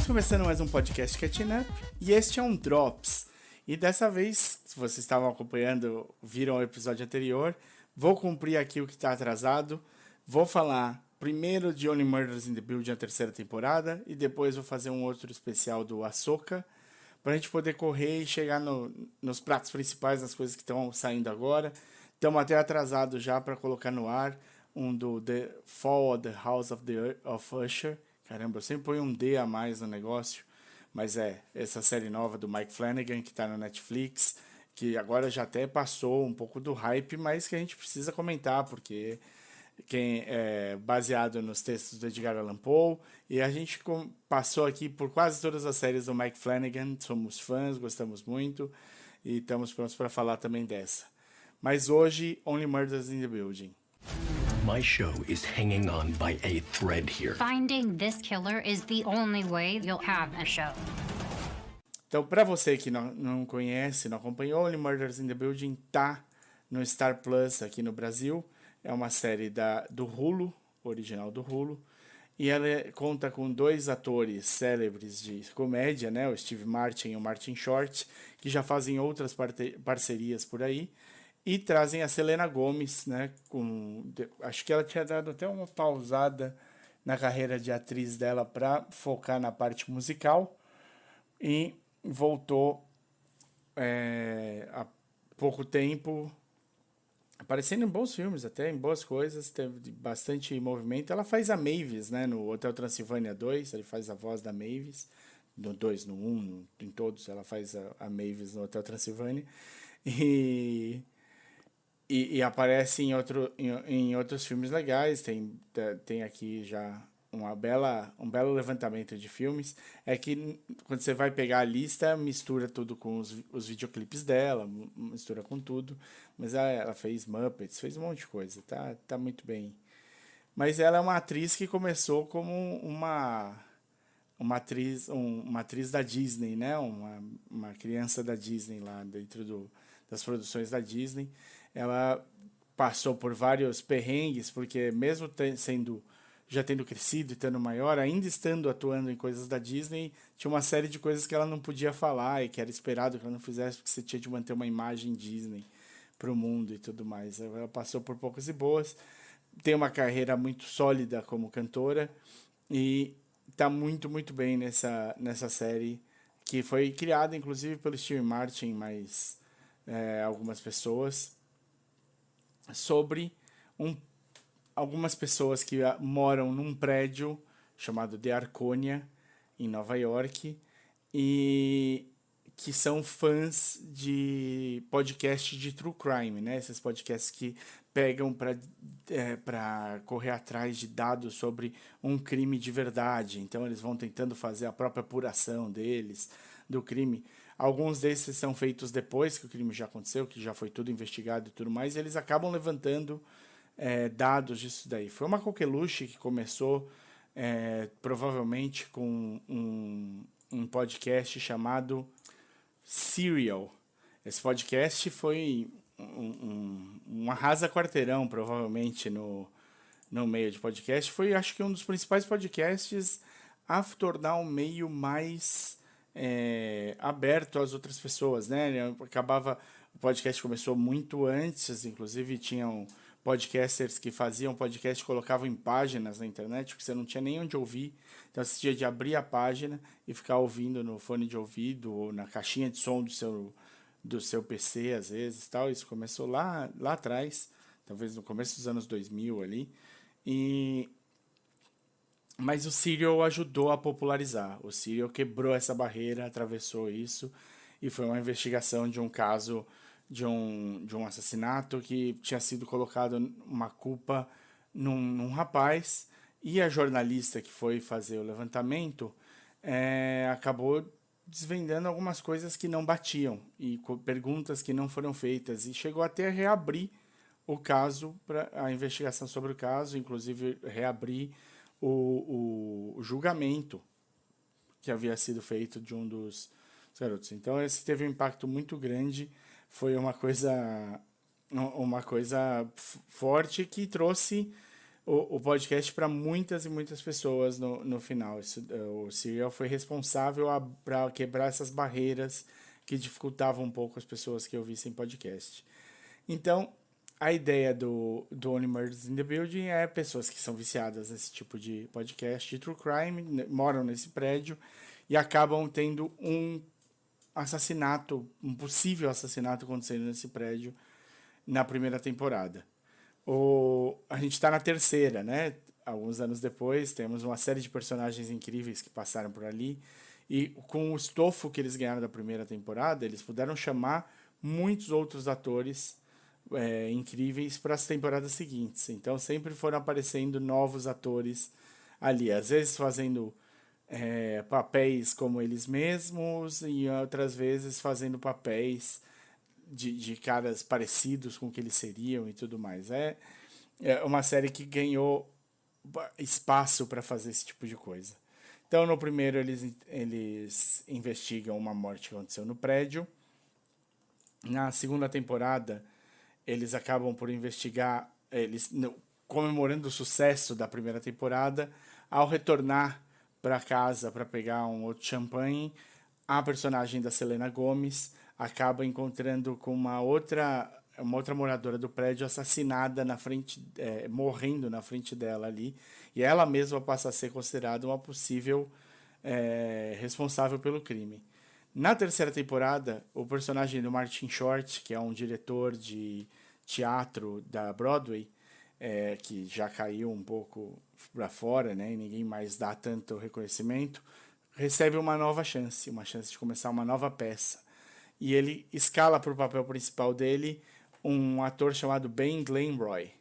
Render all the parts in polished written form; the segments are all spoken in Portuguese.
começando mais um podcast Catching Up e este é um Drops. E dessa vez, se vocês estavam acompanhando, viram o episódio anterior, vou cumprir aqui o que está atrasado. Vou falar primeiro de Only Murders in the Building, a terceira temporada, e depois vou fazer um outro especial do Ahsoka, para a gente poder correr e chegar nos pratos principais, nas coisas que estão saindo agora. Estamos até atrasados já para colocar no ar um do The Fall of the House of Usher. Caramba, eu sempre ponho um D a mais no negócio, mas essa série nova do Mike Flanagan que está no Netflix, que agora já até passou um pouco do hype, mas que a gente precisa comentar, porque quem é baseado nos textos do Edgar Allan Poe, e a gente passou aqui por quase todas as séries do Mike Flanagan, somos fãs, gostamos muito, e estamos prontos para falar também dessa. Mas hoje, Only Murders in the Building. My show is hanging on by a thread here. Finding this killer is the only way you'll have a show. Então, para você que não conhece, não acompanhou, Only Murders in the Building tá no Star Plus aqui no Brasil. É uma série do Hulu, original do Hulu. E ela conta com dois atores célebres de comédia, né? O Steve Martin e o Martin Short, que já fazem outras parcerias por aí. E trazem a Selena Gomez, né? Acho que ela tinha dado até uma pausada na carreira de atriz dela para focar na parte musical. E voltou há pouco tempo, aparecendo em bons filmes, até em boas coisas, teve bastante movimento. Ela faz a Mavis, né? No Hotel Transilvânia 2, ele faz a voz da Mavis. No 2, no 1, em todos, ela faz a Mavis no Hotel Transilvânia. E aparece em outros filmes legais. Tem aqui já um belo levantamento de filmes. É que quando você vai pegar a lista, mistura tudo com os videoclipes dela, mistura com tudo. Mas ela fez Muppets, fez um monte de coisa, tá muito bem. Mas ela é uma atriz que começou como uma atriz da Disney, né? Uma criança da Disney lá dentro das produções da Disney. Ela passou por vários perrengues, porque mesmo já tendo crescido e estando maior, ainda estando atuando em coisas da Disney, tinha uma série de coisas que ela não podia falar e que era esperado que ela não fizesse, porque você tinha de manter uma imagem Disney para o mundo e tudo mais. Ela passou por poucas e boas, tem uma carreira muito sólida como cantora e está muito, muito bem nessa série, que foi criada inclusive pelo Steve Martin, mas algumas pessoas, sobre algumas pessoas que moram num prédio chamado The Arconia, em Nova York, e que são fãs de podcast de true crime, né? Esses podcasts que pegam para correr atrás de dados sobre um crime de verdade. Então eles vão tentando fazer a própria apuração deles, do crime. Alguns desses são feitos depois que o crime já aconteceu, que já foi tudo investigado e tudo mais, e eles acabam levantando dados disso daí. Foi uma coqueluche que começou provavelmente com um podcast chamado Serial. Esse podcast foi um arrasa-quarteirão, provavelmente, no meio de podcast. Foi, acho que, um dos principais podcasts a tornar o meio mais aberto às outras pessoas, né? O podcast começou muito antes, inclusive tinham podcasters que faziam podcast e colocavam em páginas na internet, porque você não tinha nem onde ouvir, então você tinha de abrir a página e ficar ouvindo no fone de ouvido ou na caixinha de som do seu PC, às vezes, tal. Isso começou lá atrás, talvez no começo dos anos 2000 ali, mas o Serial ajudou a popularizar. O Serial quebrou essa barreira, atravessou isso, e foi uma investigação de um caso de um assassinato que tinha sido colocado uma culpa num rapaz, e a jornalista que foi fazer o levantamento acabou desvendando algumas coisas que não batiam, e perguntas que não foram feitas, e chegou até a reabrir o caso, a investigação sobre o caso, inclusive reabrir o julgamento que havia sido feito de um dos garotos. Então esse teve um impacto muito grande, foi uma coisa forte que trouxe o podcast para muitas e muitas pessoas no final. O Serial foi responsável para quebrar essas barreiras que dificultavam um pouco as pessoas que ouvissem podcast. Então, a ideia do Only Murders in the Building é pessoas que são viciadas nesse tipo de podcast de true crime, moram nesse prédio e acabam tendo um assassinato, um possível assassinato acontecendo nesse prédio na primeira temporada. A gente está na terceira, né? Alguns anos depois, temos uma série de personagens incríveis que passaram por ali. E com o estofo que eles ganharam da primeira temporada, eles puderam chamar muitos outros atores incríveis para as temporadas seguintes. Então sempre foram aparecendo novos atores ali, às vezes fazendo papéis como eles mesmos e outras vezes fazendo papéis de caras parecidos com o que eles seriam e tudo mais. É uma série que ganhou espaço para fazer esse tipo de coisa. Então, no primeiro, eles investigam uma morte que aconteceu no prédio. Na segunda temporada, eles acabam por investigar, comemorando o sucesso da primeira temporada, ao retornar para casa para pegar um outro champanhe, a personagem da Selena Gomez acaba encontrando com uma outra moradora do prédio assassinada na frente, morrendo na frente dela ali, e ela mesma passa a ser considerada uma possível responsável pelo crime. Na terceira temporada, o personagem do Martin Short, que é um diretor de teatro da Broadway, que já caiu um pouco para fora, né, e ninguém mais dá tanto reconhecimento, recebe uma nova chance, uma chance de começar uma nova peça. E ele escala para o papel principal dele um ator chamado Ben Glenroy.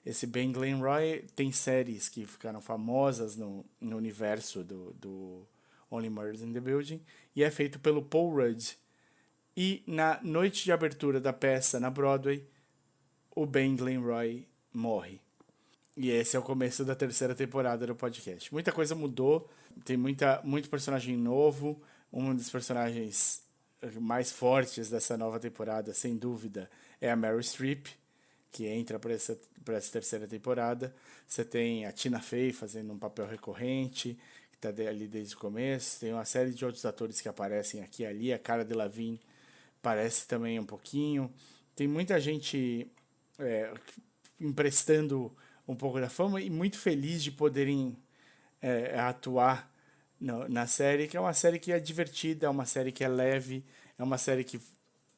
Esse Ben Glenroy tem séries que ficaram famosas no universo do Only Murders in the Building e é feito pelo Paul Rudd. E na noite de abertura da peça na Broadway, o Ben Glenroy morre. E esse é o começo da terceira temporada do podcast. Muita coisa mudou, tem muito personagem novo. Um dos personagens mais fortes dessa nova temporada, sem dúvida, é a Meryl Streep, que entra para essa terceira temporada. Você tem a Tina Fey fazendo um papel recorrente, que está ali desde o começo. Tem uma série de outros atores que aparecem aqui e ali. A Cara Delevingne aparece também um pouquinho. Tem muita gente emprestando um pouco da fama e muito feliz de poderem atuar na série, que é uma série que é divertida, é uma série que é leve, é uma série que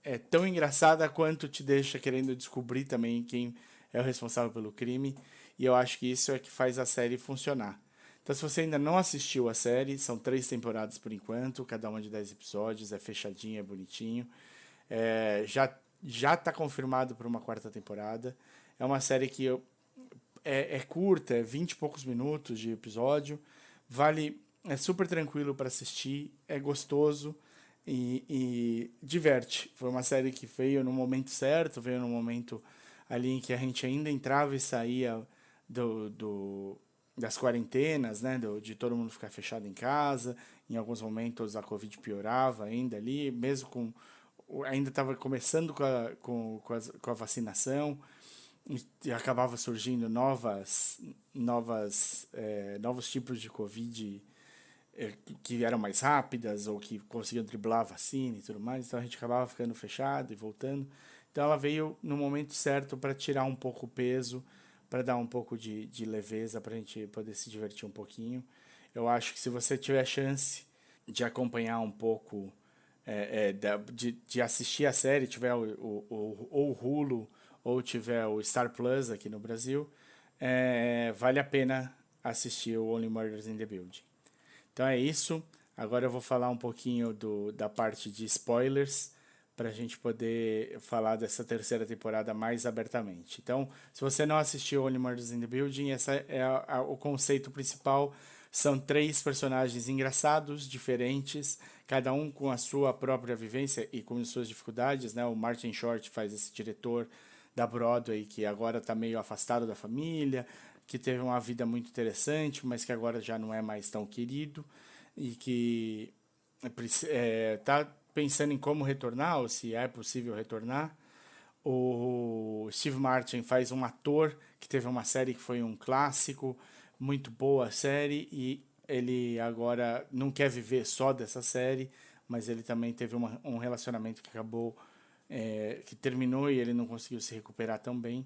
é tão engraçada quanto te deixa querendo descobrir também quem é o responsável pelo crime, e eu acho que isso é que faz a série funcionar. Então, se você ainda não assistiu a série, são 3 temporadas por enquanto, cada uma de 10 episódios, é fechadinho, é bonitinho. Já está confirmado para uma 4ª temporada. É uma série que é curta, é 20 e poucos minutos de episódio, é super tranquilo para assistir, é gostoso e diverte. Foi uma série que veio no momento certo, veio no momento ali em que a gente ainda entrava e saía das quarentenas, né, de todo mundo ficar fechado em casa. Em alguns momentos a Covid piorava ainda ali, mesmo ainda estava começando com a vacinação, e acabava surgindo novos tipos de Covid que eram mais rápidas ou que conseguiam driblar a vacina e tudo mais. Então a gente acabava ficando fechado e voltando. Então ela veio no momento certo para tirar um pouco o peso, para dar um pouco de leveza, para a gente poder se divertir um pouquinho. Eu acho que se você tiver chance de acompanhar um pouco, de assistir a série, tiver o Hulu ou tiver o Star Plus aqui no Brasil, vale a pena assistir o Only Murders in the Building. Então é isso. Agora eu vou falar um pouquinho da parte de spoilers para a gente poder falar dessa terceira temporada mais abertamente. Então, se você não assistiu Only Murders in the Building, esse é o conceito principal. São 3 personagens engraçados, diferentes, cada um com a sua própria vivência e com as suas dificuldades, né? O Martin Short faz esse diretor da Broadway que agora está meio afastado da família, que teve uma vida muito interessante, mas que agora já não é mais tão querido e que está pensando em como retornar, ou se é possível retornar. O Steve Martin faz um ator que teve uma série que foi um clássico, muito boa a série, e ele agora não quer viver só dessa série, mas ele também teve um relacionamento que acabou, que terminou e ele não conseguiu se recuperar tão bem.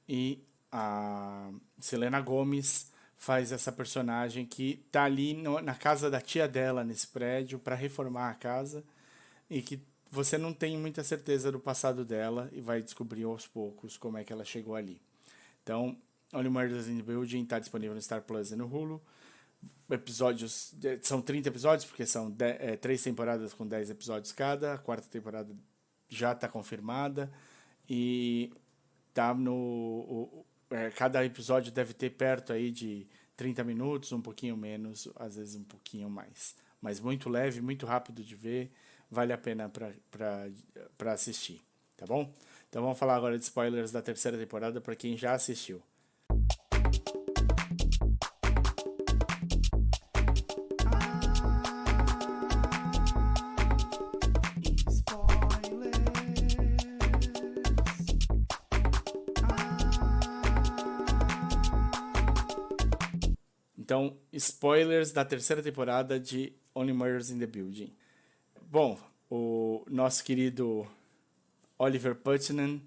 E a Selena Gomez faz essa personagem que tá ali na casa da tia dela, nesse prédio, para reformar a casa, e que você não tem muita certeza do passado dela e vai descobrir aos poucos como é que ela chegou ali. Então, Only Murders in the Building está disponível no Star Plus e no Hulu. Episódios, são 30 episódios, porque são 3 temporadas com 10 episódios cada. A quarta temporada já está confirmada. E tá cada episódio deve ter perto aí de 30 minutos, um pouquinho menos, às vezes um pouquinho mais. Mas muito leve, muito rápido de ver, vale a pena para assistir, tá bom? Então vamos falar agora de spoilers da terceira temporada para quem já assistiu. Então, spoilers da terceira temporada de Only Murders in the Building. Bom, o nosso querido Oliver Putnam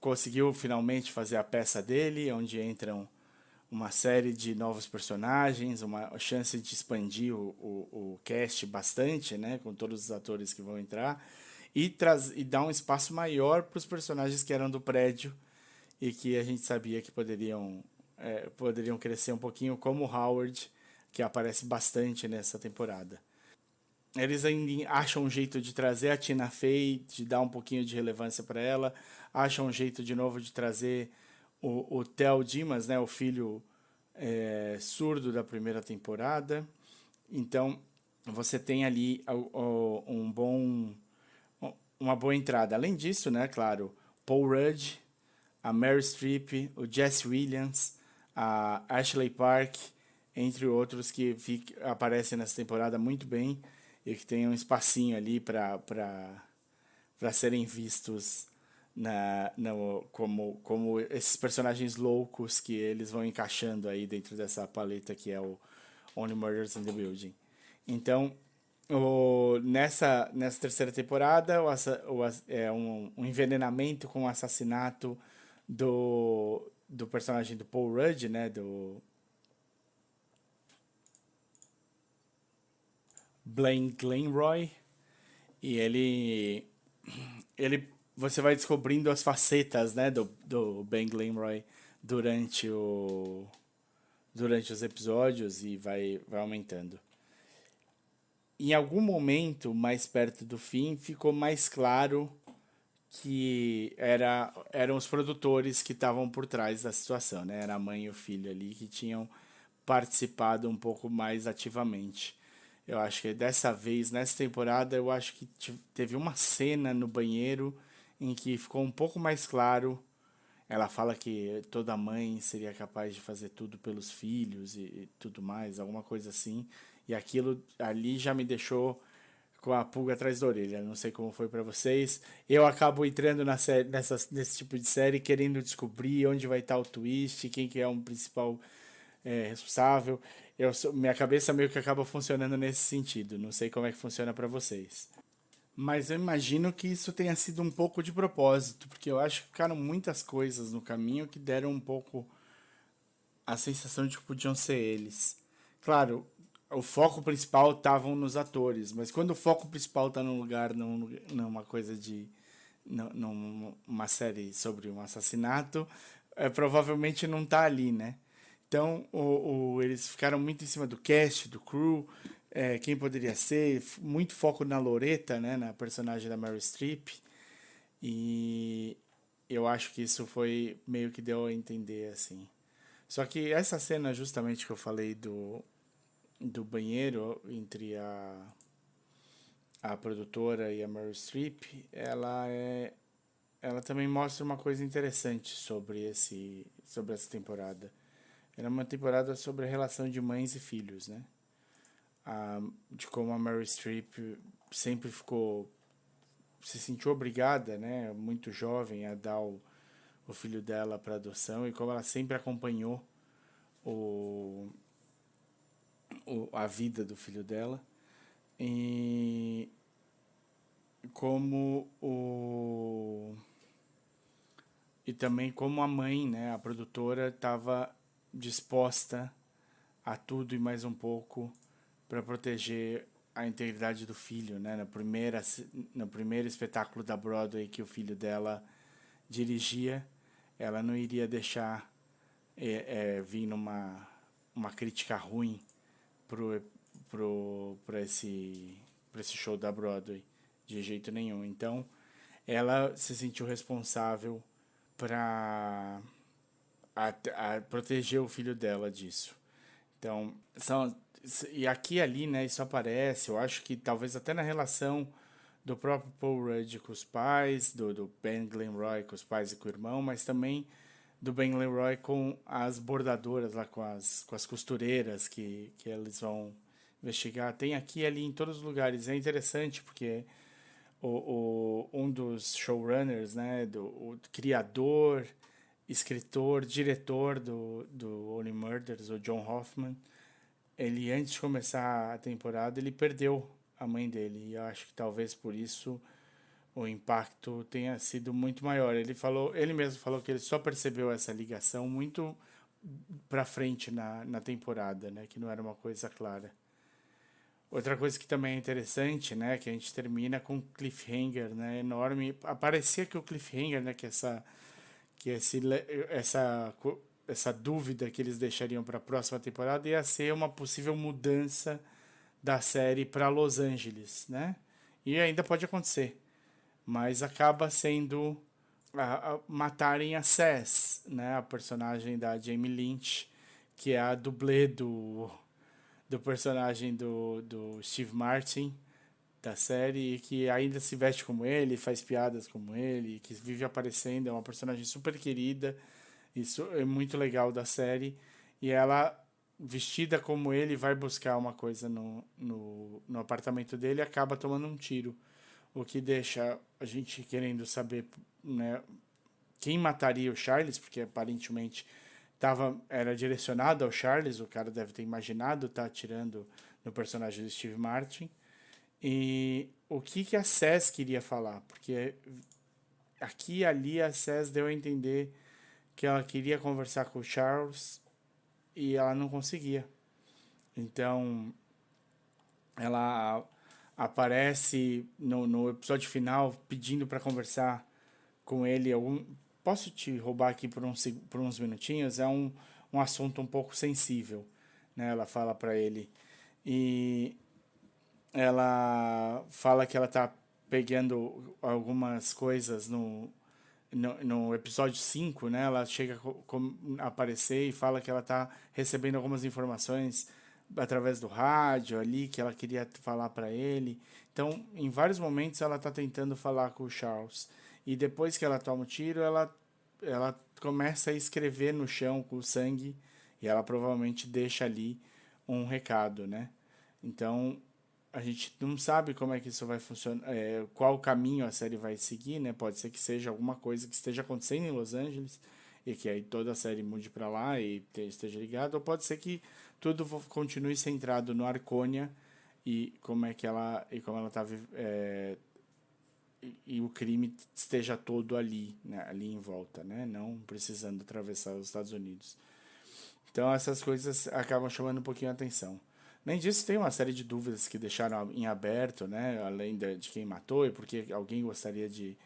conseguiu finalmente fazer a peça dele, onde entram uma série de novos personagens, uma chance de expandir o cast bastante, né, com todos os atores que vão entrar, e dar um espaço maior para os personagens que eram do prédio e que a gente sabia que poderiam crescer um pouquinho, como o Howard, que aparece bastante nessa temporada. Eles ainda acham um jeito de trazer a Tina Fey, de dar um pouquinho de relevância para ela, acham um jeito de novo de trazer o Theo Dimas, né, o filho surdo da primeira temporada. Então, você tem ali uma boa entrada. Além disso, né, claro, Paul Rudd, a Meryl Streep, o Jesse Williams, a Ashley Park, entre outros que aparecem nessa temporada muito bem e que tem um espacinho ali para serem vistos como esses personagens loucos que eles vão encaixando aí dentro dessa paleta que é o Only Murders in the Building. Então, nessa terceira temporada, um envenenamento com o assassinato do personagem do Paul Rudd, né, do Blaine Glenroy, e você vai descobrindo as facetas, né, do Ben Glenroy durante os episódios e vai aumentando. Em algum momento, mais perto do fim, ficou mais claro que eram os produtores que estavam por trás da situação, né? Era a mãe e o filho ali que tinham participado um pouco mais ativamente. Eu acho que dessa vez, nessa temporada, eu acho que teve uma cena no banheiro em que ficou um pouco mais claro. Ela fala que toda mãe seria capaz de fazer tudo pelos filhos e tudo mais, alguma coisa assim. E aquilo ali já me deixou com a pulga atrás da orelha. Não sei como foi para vocês. Eu acabo entrando nesse tipo de série querendo descobrir onde vai estar o twist, quem que é o principal responsável. Minha cabeça meio que acaba funcionando nesse sentido. Não sei como é que funciona para vocês. Mas eu imagino que isso tenha sido um pouco de propósito, porque eu acho que ficaram muitas coisas no caminho que deram um pouco a sensação de que podiam ser eles. Claro, o foco principal estavam nos atores, mas quando o foco principal está num lugar, numa coisa numa série sobre um assassinato, provavelmente não está ali, né? Então, eles ficaram muito em cima do cast, do crew, quem poderia ser, muito foco na Loretta, né, na personagem da Meryl Streep, e eu acho que isso foi meio que deu a entender, assim. Só que essa cena justamente que eu falei do banheiro entre a produtora e a Meryl Streep, ela também mostra uma coisa interessante sobre essa temporada. Era uma temporada sobre a relação de mães e filhos, né? De como a Meryl Streep sempre ficou se sentiu obrigada, né, muito jovem, a dar o filho dela para adoção, e como ela sempre acompanhou o, a vida do filho dela, e como e também como a mãe, né, a produtora, estava disposta a tudo e mais um pouco para proteger a integridade do filho, né? No primeiro espetáculo da Broadway que o filho dela dirigia, ela não iria deixar vir uma crítica ruim para esse show da Broadway, de jeito nenhum. Então, ela se sentiu responsável para proteger o filho dela disso. Então, e aqui e ali, né, isso aparece, eu acho que talvez até na relação do próprio Paul Rudd com os pais, do Ben Glenroy com os pais e com o irmão, mas também do Ben Glenroy com as bordadoras lá, com as costureiras que eles vão investigar. Tem aqui e ali em todos os lugares. É interessante porque um dos showrunners, né, o criador, escritor, diretor do Only Murders, o John Hoffman, ele, antes de começar a temporada, ele perdeu a mãe dele, e eu acho que talvez por isso o impacto tenha sido muito maior. Ele mesmo falou que ele só percebeu essa ligação muito pra frente na temporada, né, que não era uma coisa clara. Outra coisa que também é interessante, né, que a gente termina com um cliffhanger, né, enorme. Parecia que o cliffhanger, né, essa dúvida que eles deixariam para a próxima temporada ia ser uma possível mudança da série para Los Angeles, né? E ainda pode acontecer, mas acaba sendo matarem a Cass, né? A personagem da Jamie Lynch, que é a dublê do personagem do Steve Martin da série, e que ainda se veste como ele, faz piadas como ele, que vive aparecendo, é uma personagem super querida. Isso é muito legal da série. E ela, vestida como ele, vai buscar uma coisa no apartamento dele e acaba tomando um tiro. O que deixa a gente querendo saber, né, quem mataria o Charles, porque aparentemente era direcionado ao Charles, o cara deve ter imaginado estar atirando no personagem do Steve Martin. E o que a Cass queria falar? Porque aqui e ali a Cass deu a entender que ela queria conversar com o Charles e ela não conseguia. Então, ela aparece no episódio final pedindo para conversar com ele. Posso te roubar aqui por uns minutinhos? É um assunto um pouco sensível, né? Ela fala para ele. E ela fala que ela tá pegando algumas coisas no episódio 5, né? Ela chega a aparecer e fala que ela tá recebendo algumas informações através do rádio ali, que ela queria falar para ele. Então, em vários momentos ela tá tentando falar com o Charles. E depois que ela toma o tiro, ela começa a escrever no chão com o sangue, e ela provavelmente deixa ali um recado, né? Então, a gente não sabe como é que isso vai funcionar, qual caminho a série vai seguir, né? Pode ser que seja alguma coisa que esteja acontecendo em Los Angeles e que aí toda a série mude para lá e esteja ligado, ou pode ser que tudo continue centrado no Arconia e como ela tá e o crime esteja todo ali, né? Ali em volta, né? Não precisando atravessar os Estados Unidos. Então essas coisas acabam chamando um pouquinho a atenção. Além disso, tem uma série de dúvidas que deixaram em aberto, né? Além de quem matou e porque alguém gostaria de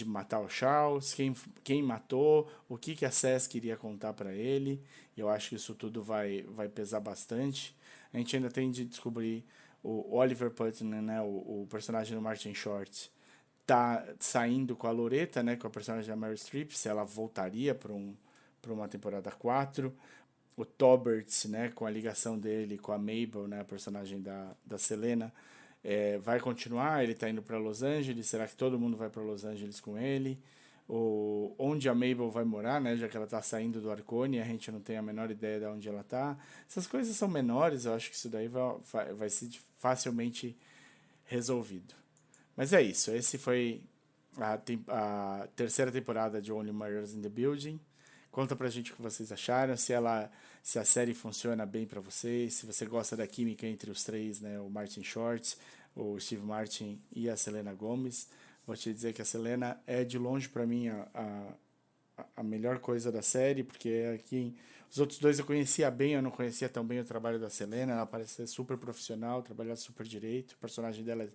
matar o Charles, quem matou, o que a Cass queria contar para ele. E eu acho que isso tudo vai pesar bastante. A gente ainda tem de descobrir o Oliver Putnam, né? O personagem do Martin Short, tá saindo com a Loretta, né? Com a personagem da Meryl Streep, se ela voltaria para uma temporada 4. O Tobert, né, com a ligação dele com a Mabel, né, a personagem da Selena, vai continuar. Ele está indo para Los Angeles. Será que todo mundo vai para Los Angeles com ele? Onde a Mabel vai morar, né, já que ela está saindo do Arcone, a gente não tem a menor ideia de onde ela está. Essas coisas são menores, eu acho que isso daí vai ser facilmente resolvido. Mas é isso, esse foi a terceira temporada de Only Murders in the Building. Conta pra gente o que vocês acharam, se a série funciona bem pra vocês, se você gosta da química entre os três, né, o Martin Short, o Steve Martin e a Selena Gomez. Vou te dizer que a Selena é de longe pra mim a melhor coisa da série, porque aqui os outros dois eu conhecia bem, eu não conhecia tão bem o trabalho da Selena. Ela parece ser super profissional, trabalhar super direito, o personagem dela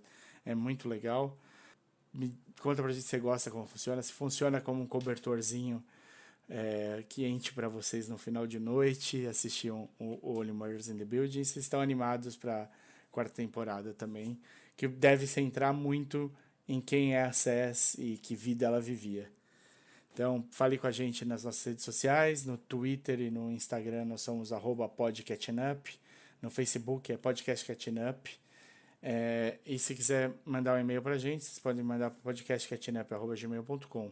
é muito legal. Me conta pra gente se você gosta, como funciona, se funciona como um cobertorzinho quente para vocês no final de noite assistir o Only Murders in the Building. Vocês estão animados para quarta temporada também, que deve centrar muito em quem é a Cass e que vida ela vivia. Então, fale com a gente nas nossas redes sociais, no Twitter e no Instagram nós somos @podcatchingup, no Facebook é podcastcatchingup. E se quiser mandar um e-mail pra gente, vocês podem mandar para podcastcatchingup@gmail.com.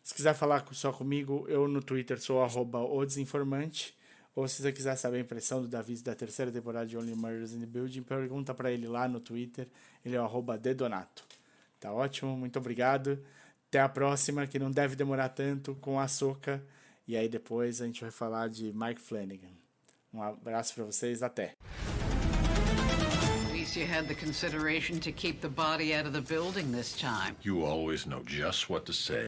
Se quiser falar só comigo, eu no Twitter sou @odesinformante. Ou se você quiser saber a impressão do Davi da terceira temporada de Only Murders in the Building, pergunta para ele lá no Twitter. Ele é o @dedonato. Tá ótimo, muito obrigado. Até a próxima, que não deve demorar tanto, com a Ahsoka. E aí depois a gente vai falar de Mike Flanagan. Um abraço para vocês, até. At least you had the consideration to keep the body out of the building this time. You always know just what to say.